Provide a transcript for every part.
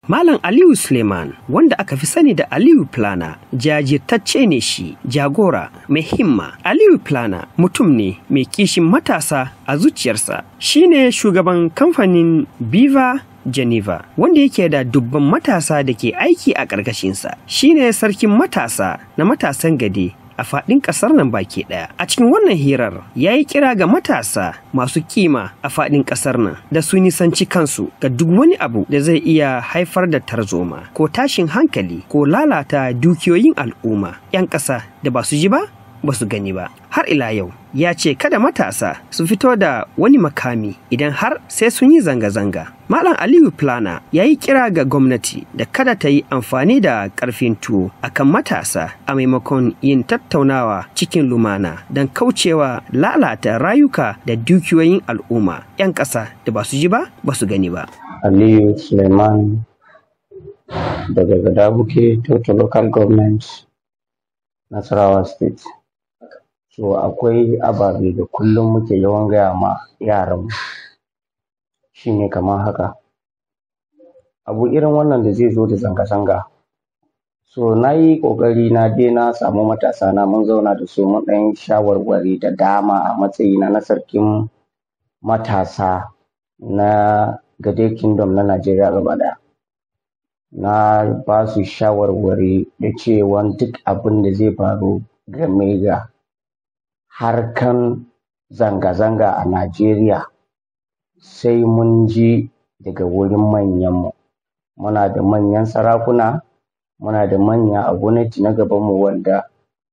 Malam Aliyu Suleiman, wanda aka fi sani da Aliyu Plana, jajirtacce ne shi, jagora mai himma. Aliyu Plana mutum ne mai kishin matasa a zuciyarsa. Shi ne shugaban kamfanin Biva Geneva, wanda yake da dubban matasa da ke aiki a ƙarƙashinsa. Shi ne sarkin matasa na matasan Gade a faɗin ƙasar nan baki ɗaya. A cikin wannan hirar ya yi kira ga matasa masu kima a faɗin ƙasar nan da su nisanci kansu ga duk wani abu da zai iya haifar da tarzoma ko tashin hankali ko lalata dukiyoyin al'umma. 'Yan ƙasa da ba su ji ba su gani ba. Har ila yau ya ce kada matasa su fito da wani makami idan har sai sun yi zanga-zanga. Malam Aliyu Plana ya yi kira ga gwamnati da kada ta yi amfani da ƙarfin tuwo akan matasa a maimakon yin tattaunawa cikin lumana don kaucewa lalata rayuka da dukiyoyin al'umma. 'Yan ƙasa da ba su ji ba su gani ba. Aliyu Suleiman daga Gadabuke, Toto Local Government, Nasarawa State. So akwai ababe da kullum muke yawan gaya ma yaranmu, shi ne kamar haka. Abu irin wannan da zai zo da zanga-zanga. So na yi ƙoƙari na je na samu matasa na mun zauna da su mun ɗan shawarwari da dama a matsayina na sarkin matasa na Gade Kingdom na Najeriya gaba ɗaya. Na ba su shawarwari da cewa duk abin da zai faru game da harkan zanga-zanga a Najeriya sai mun ji daga wurin manyanmu. Muna da manyan sarakuna, muna da manya a gwamnati na gabanmu wanda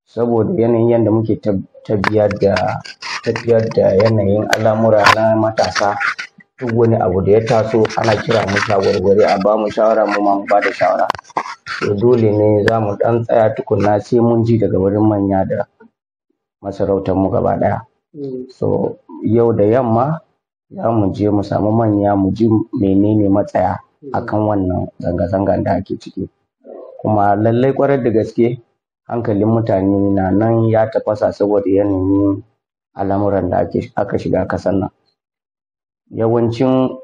saboda yanayin yadda muke tafiyar da yanayin al'amura na matasa, duk wani abu da ya taso ana kira mu shawarwari a ba mu shawara mu ma mu ba da shawara. To dole ne za mu ɗan tsaya tukunna sai mun ji daga wurin manya da masarautar mu gaba ɗaya. So yau da yamma za mu je mu samu manya mu ji menene matsaya akan wannan zanga-zangan da ake ciki. Kuma lallai kwarar da gaske hankalin mutane na nan ya tafasa saboda yanayin al'amuran da aka shiga kasar nan. Yawancin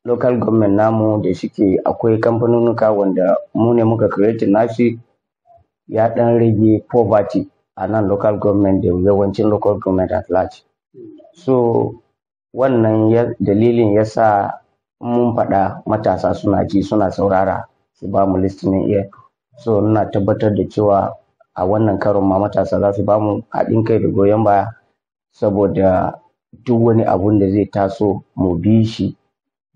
local government namu da shike akwai kamfanonuka wanda mu ne muka create nashi, ya ɗan rage poverty a nan local government da yawancin local government at large. So wannan dalilin ya sa mun faɗa matasa suna ji suna saurara su ba mu listening ear. So ina tabbatar da cewa a wannan karon ma matasa za su ba mu haɗin kai da goyon baya saboda duk wani abun da zai taso mu bi shi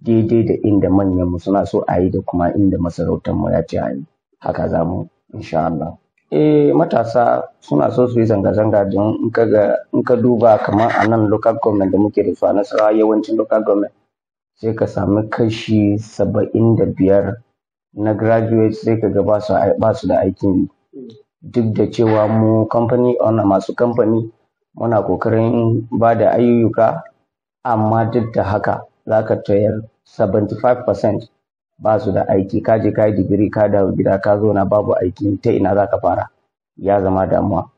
daidai da inda manyanmu suna so a yi da kuma inda masarautarmu ya ce a yi. Haka za mu insha Allah. Matasa suna so su yi zanga-zanga don in ka duba kamar a nan local government da muke da su a Nasarawa, yawancin local government sai ka sami kashi 75 na graduate sai ka ga ba su da aikin yi. Duk da cewa mu kamfani masu kamfani muna kokarin ba da ayyuka, amma duk da haka za ka tayar 75% ba su da aiki. Ka je ka yi digiri ka dawo gida ka zo na babu aiki, ta ina za ka fara? Ya zama damuwa.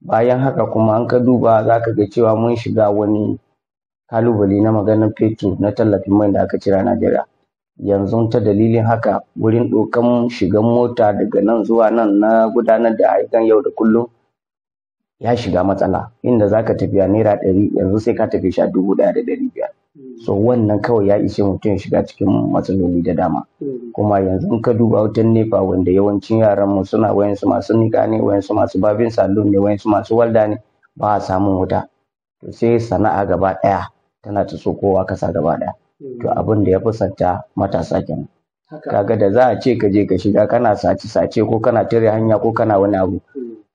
Bayan haka kuma an ka duba za ka ga cewa mun shiga wani kalubale na maganar fetur na tallafin mai da aka cira Najeriya. Yanzu ta dalilin haka wurin ɗaukan shigan mota daga nan zuwa nan na gudanar da ayyukan yau da kullum ya shiga matsala, inda za ka tafiya naira 100 yanzu sai ka tafi 1,500. So wannan kawai ya ishe mutum ya shiga cikin matsaloli da dama. Kuma yanzu in ka duba wutan nepa wanda yawancin yaran mu suna wayansu masu nika ne, wayansu masu babin salon ne, wayansu masu walda ne, ba a samun wuta. To sai sana'a gaba ɗaya tana ta kowa kasa gaba ɗaya. To abin da ya fusanta matasa kenan. Kaga da za a ce ka je ka shiga kana sace-sace ko kana tare hanya ko kana wani abu,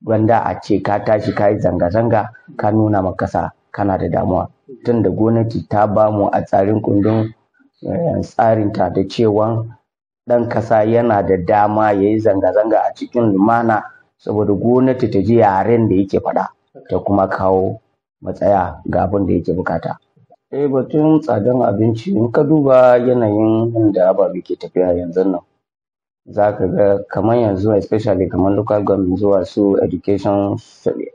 wanda a ce ka tashi ka yi zanga-zanga ka nuna ma kasa kana da damuwa. Tunda gwamnati ta ba mu a tsarin kundin tsarinta da cewa ɗan kasa yana da dama ya yi zanga-zanga a cikin lumana saboda gwamnati ta ji yaren da yake faɗa ta kuma kawo matsaya ga abin da yake bukata. Batun tsadan abinci in ka duba yanayin da ababe ke tafiya yanzu nan, za ka ga kamar yanzu especially kamar local government zuwa su education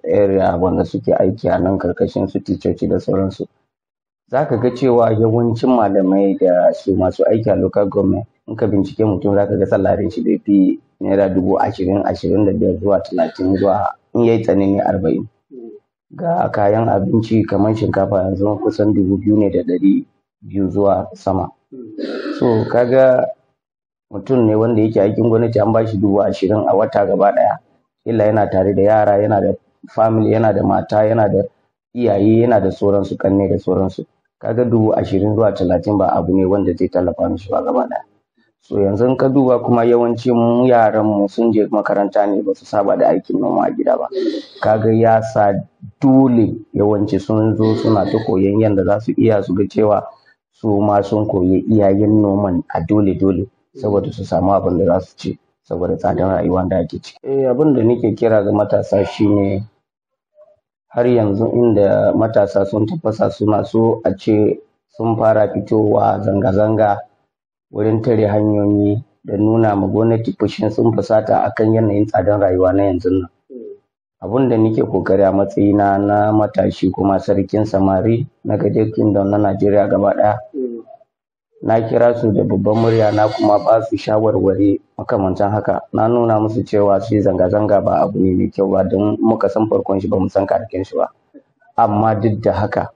area wanda suke aiki a nan karkashin su ticoci da sauransu. Za ka ga cewa yawancin malamai da su masu aiki a local government in ka bincike mutum za ka ga salarin shi bai fi naira 20,000, 25 zuwa 30 zuwa in yayi tsanani 40. Ga kayan abinci kamar shinkafa yanzu kusan 2,200 zuwa sama. So kaga mutum ne wanda yake aikin gwamnati an bashi 20,000 a wata gaba ɗaya. Illa yana tare da yara, yana da family, yana da mata, yana da iyaye, yana da sauransu, kanne da sauransu. Kaga 20,000 zuwa 30 ba abu ne wanda zai tallafa mishi ba gaba ɗaya. So yanzu in ka duba kuma yawancin yaran mu sun je makaranta ne ba su saba da aikin noma a gida ba. Kaga ya sa dole yawanci sun zo suna ta koyon yadda za su iya su ga cewa su ma sun koyi iyayen noman a dole saboda su samu abin da za su ci saboda tsadar rayuwa da ake ciki. Abin da nake kira ga matasa shine har yanzu inda matasa sun tafasa suna so a ce sun fara fitowa zanga-zanga wurin tare hanyoyi da nuna ma gwamnati fushin sun fusata akan yanayin tsadar rayuwa na yanzu nan. Abin da nake kokari a matsayina na matashi kuma sarkin samari na Gadir Kingdom na Najeriya gaba ɗaya. Na kira su da babban murya na kuma ba su shawarwari makamantan haka. Na nuna musu cewa su zanga-zanga ba abu ne mai kyau ba don muka san farkon shi ba mu san karken shi ba. Amma duk da haka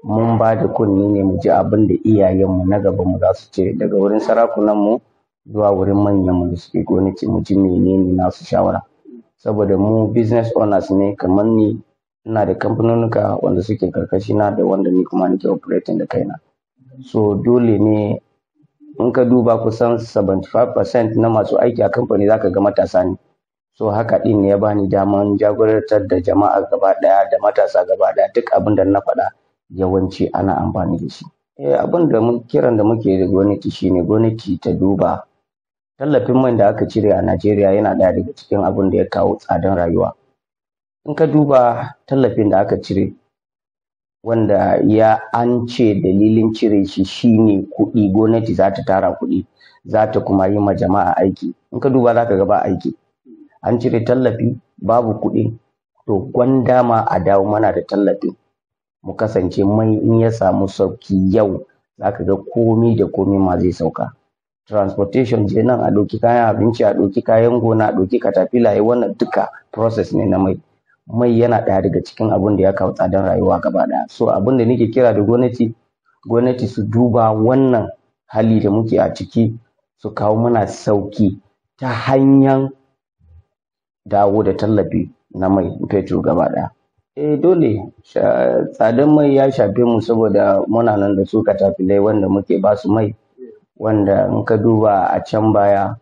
mun ba da kunni ne mu ji abin da iyayenmu na gabanmu za su ce daga wurin sarakunanmu zuwa wurin manyanmu da suke gwamnati mu ji menene nasu shawara. Saboda mu business owners ne kamar ni, ina da kamfanonuka wanda suke karkashina da wanda ni kuma nake operating da kaina. So dole ne in ka duba kusan 75% na masu aiki a kamfani zaka ga matasa ne. So haka din ne ya bani daman jagorantar da jama'a gaba ɗaya da matasa gaba ɗaya duk abin da na faɗa yawanci ana amfani da shi. Abin da kiran da muke da gwamnati shine gwamnati ta duba tallafin man da aka cire a Najeriya yana ɗaya daga cikin abin da ya kawo tsadar rayuwa. In ka duba tallafin da aka cire wanda an ce dalilin cire shi shine kuɗi, gwamnati za ta tara kuɗi, za ta kuma yi ma jama'a aiki. In ka duba za ka ga ba aiki. An cire tallafi babu kuɗi, to gwanda ma a dawo mana da tallafi. Mu kasance mai in ya samu sauki yau za ka ga komi da komi ma zai sauka. Transportation je nan a ɗauki kayan abinci, a ɗauki kayan gona, a ɗauki katafila, wannan duka process ne na mai. Mai yana ɗaya daga cikin abin da ya kawo tsadar rayuwa gaba ɗaya. So abin da nake kira da gwamnati su duba wannan hali da muke a ciki su kawo mana sauki ta hanyar dawo da tallafi na mai fetur gaba ɗaya. Dole tsadar mai ya shafe mu saboda muna nan da su katafilai wanda muke ba su mai, wanda in ka duba a can baya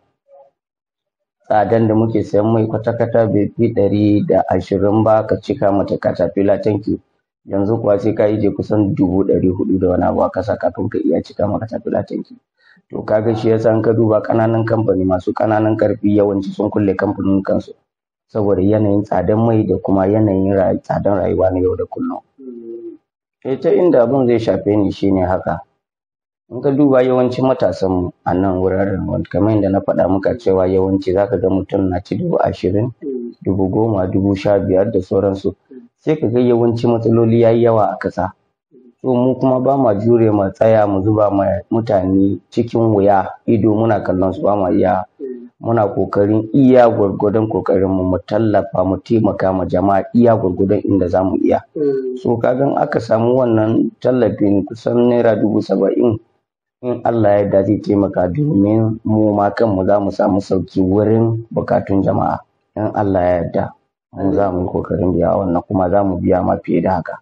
tsadan da muke sayan mai kwata-kwata bai fi 120 ba ka cika mata katafila tanki. Yanzu kuwa sai ka je kusan 400 da wani abu a kasa kafin ka iya cika maka katafila tanki. To kaga shi yasa in ka duba ƙananan kamfani masu ƙananan ƙarfi yawanci sun kulle kamfanin kansu saboda yanayin tsadan mai da kuma yanayin tsadan rayuwa na yau da kullum. Ta inda abin zai shafe ni shine haka. In ka duba yawancin matasan a nan wuraren kamar yadda na faɗa muka cewa yawanci zaka ga mutum na ci 20,000, 10,000, 15,000 da sauransu. Sai ka ga yawanci matsaloli yayi yawa a ƙasa. So mu kuma ba ma jure mu tsaya mu zuba ma mutane cikin wuya ido muna kallon su, ba ma iya. Muna kokarin iya gwargwadon kokarin mu tallafa mu taimaka ma jama'a iya gwargwadon inda zamu iya. So kagan aka samu wannan tallafin kusan naira 70,000 in Allah ya yarda zai taimaka domin mu ma kanmu za mu samu sauki wurin bukatun jama'a. In Allah ya yarda mu za mu yi kokarin biya wannan kuma za mu biya ma fiye da haka.